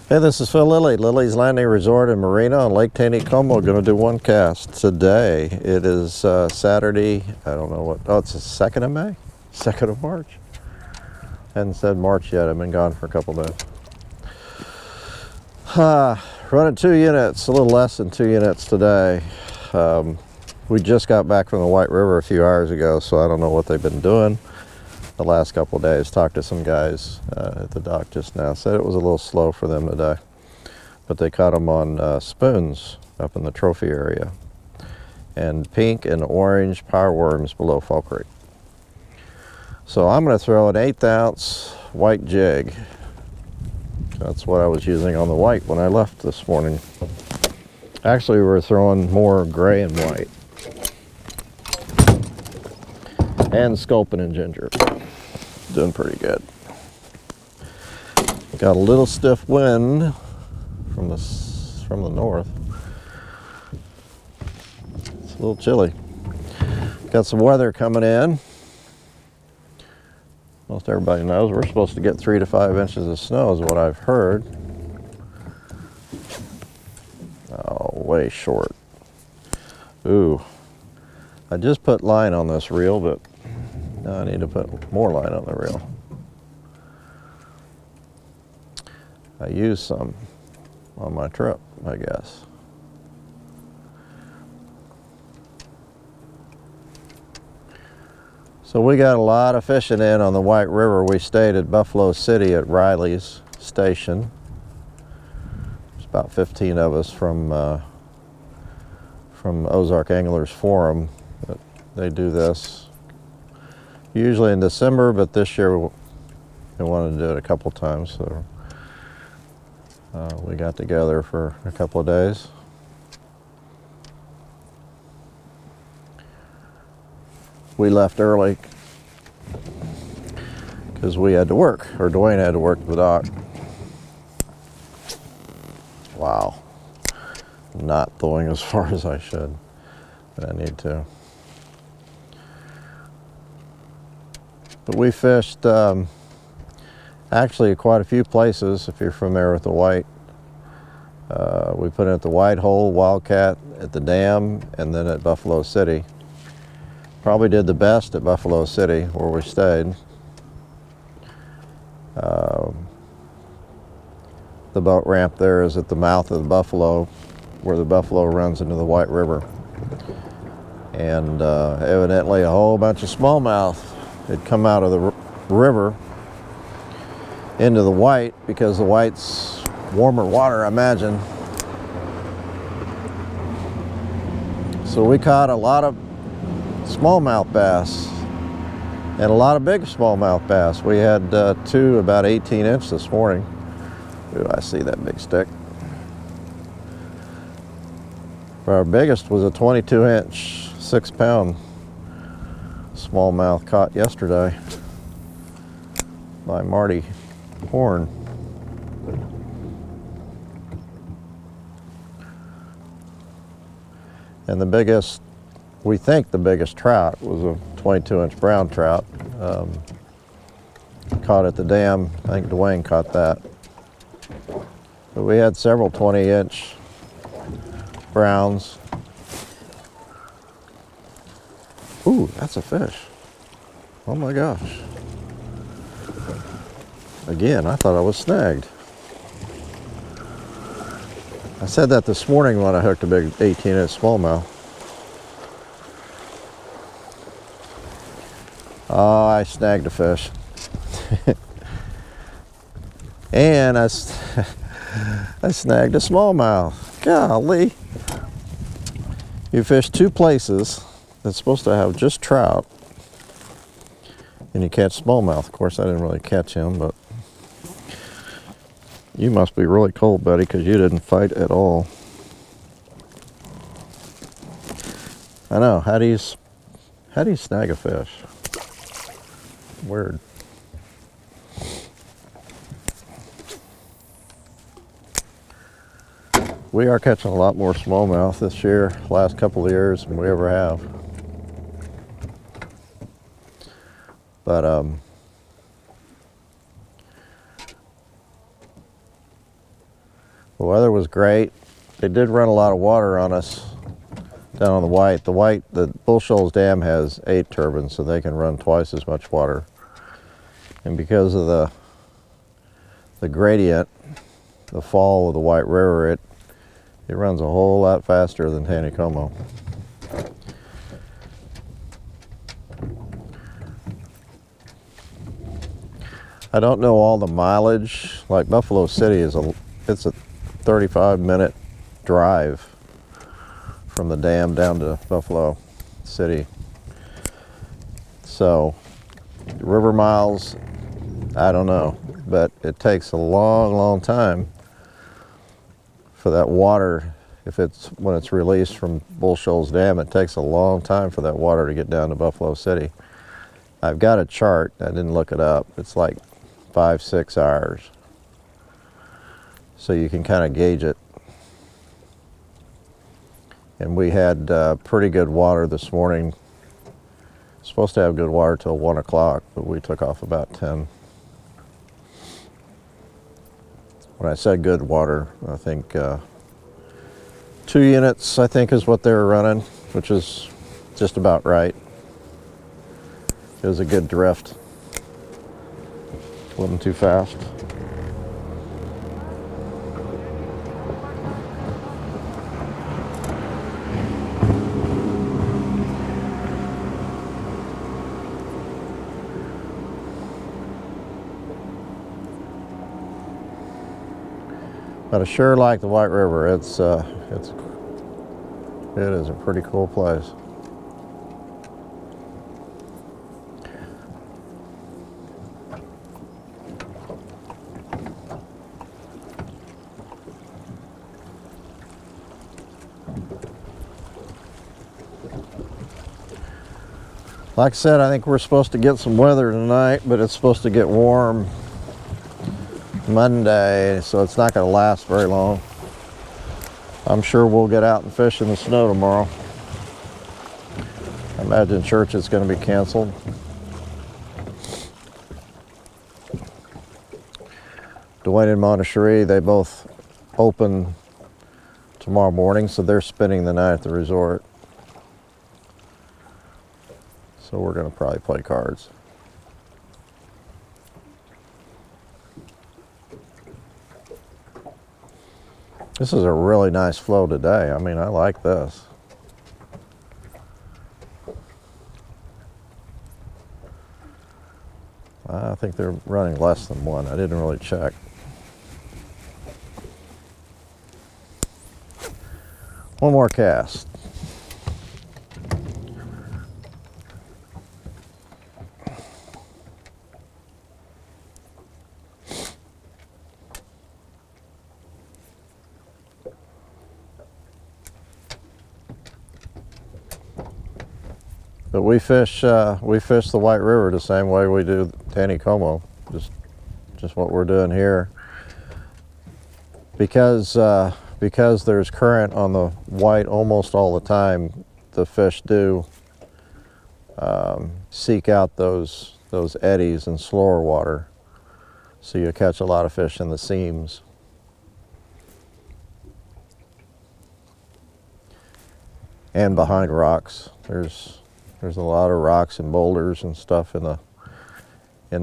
Hey, this is Phil Lilley, Lilley's Landing Resort and Marina on Lake Taneycomo. Going to do one cast today. It is Saturday, I don't know what, it's the 2nd of May? 2nd of March? Hadn't said March yet, I've been gone for a couple days. Running 2 units, a little less than 2 units today. We just got back from the White River a few hours ago, so I don't know what they've been doing the last couple of days. Talked to some guys at the dock just now. Said it was a little slow for them today, but they caught them on spoons up in the trophy area, and pink and orange power worms below Fall Creek. So I'm going to throw an 1/8 ounce white jig. That's what I was using on the white when I left this morning. Actually, we were throwing more gray and white, and sculpin and ginger. Doing pretty good. Got a little stiff wind from the north. It's a little chilly. Got some weather coming in. Most everybody knows we're supposed to get 3 to 5 inches of snow is what I've heard. Oh, way short. Ooh. I just put line on this reel, but now I need to put more line on the reel. I used some on my trip, I guess. So we got a lot of fishing in on the White River. We stayed at Buffalo City at Riley's Station. There's about 15 of us from Ozark Anglers Forum. They do this usually in December, but this year we wanted to do it a couple times, so we got together for a couple of days. We left early because we had to work, or Dwayne had to work the dock. Wow, not throwing as far as I should, but I need to. But we fished actually quite a few places, if you're familiar with the white. We put it at the White Hole, Wildcat, at the dam, and then at Buffalo City. Probably did the best at Buffalo City, where we stayed. The boat ramp there is at the mouth of the Buffalo, where the Buffalo runs into the White River. And evidently a whole bunch of smallmouth had come out of the river into the White, because the White's warmer water, I imagine. So we caught a lot of smallmouth bass and a lot of big smallmouth bass. We had 2 about 18 inch this morning. Ooh, I see that big stick. Our biggest was a 22 inch, 6 pound smallmouth caught yesterday by Marty Horn. And the biggest, we think the biggest trout was a 22 inch brown trout. Caught at the dam. I think Dwayne caught that. But we had several 20 inch browns. Ooh, that's a fish. Oh my gosh. Again, I thought I was snagged. I said that this morning when I hooked a big 18 inch smallmouth. Oh, I snagged a fish. And I snagged a smallmouth. Golly. You fish 2 places that's supposed to have just trout, and you catch smallmouth. Of course, I didn't really catch him, but you must be really cold, buddy, because you didn't fight at all. I know. How do you snag a fish? Weird. We are catching a lot more smallmouth this year, last couple of years, than we ever have. But The weather was great. They did run a lot of water on us down on the White. The Bull Shoals Dam has 8 turbines, so they can run twice as much water. And because of the gradient, the fall of the White River, it runs a whole lot faster than Taneycomo. I don't know all the mileage. Like Buffalo City it's a 35-minute drive from the dam down to Buffalo City. So river miles, I don't know, but it takes a long time for that water. When it's released from Bull Shoals Dam, it takes a long time for that water to get down to Buffalo City. I've got a chart. I didn't look it up. It's like 5-6 hours, so you can kind of gauge it. And we had pretty good water this morning. Supposed to have good water till 1 o'clock, but we took off about 10. When I said good water, I think 2 units, I think, is what they were running, which is just about right. It was a good drift. Wasn't too fast. But I sure like the White River. It is a pretty cool place. Like I said, I think we're supposed to get some weather tonight, but it's supposed to get warm Monday, so it's not going to last very long. I'm sure we'll get out and fish in the snow tomorrow. I imagine church is going to be canceled. Dwayne and Montecherie, they both open tomorrow morning, so they're spending the night at the resort. So we're going to probably play cards. This is a really nice flow today. I mean, I like this. I think they're running less than 1. I didn't really check. One more cast. But we fish the White River the same way we do Taneycomo, just what we're doing here. Because there's current on the White almost all the time, the fish do seek out those eddies and slower water, so you catch a lot of fish in the seams. And behind rocks, there's a lot of rocks and boulders and stuff in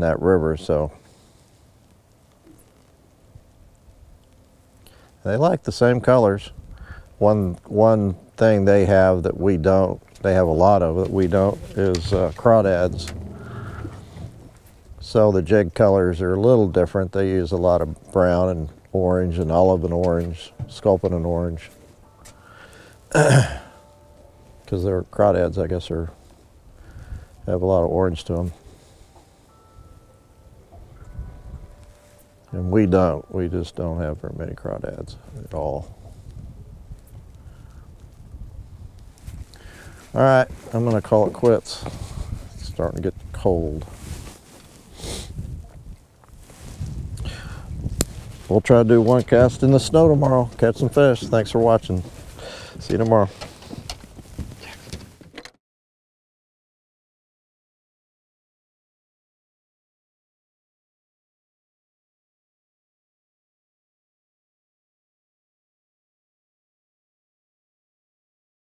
that river, so they like the same colors. One thing they have that we don't, they have a lot of that we don't, is crawdads. So the jig colors are a little different. They use a lot of brown and orange and olive and orange, sculpin and orange. Because their crawdads, I guess, have a lot of orange to them. And we don't. We just don't have very many crawdads at all. All right, I'm going to call it quits. It's starting to get cold. We'll try to do one cast in the snow tomorrow. Catch some fish. Thanks for watching. See you tomorrow.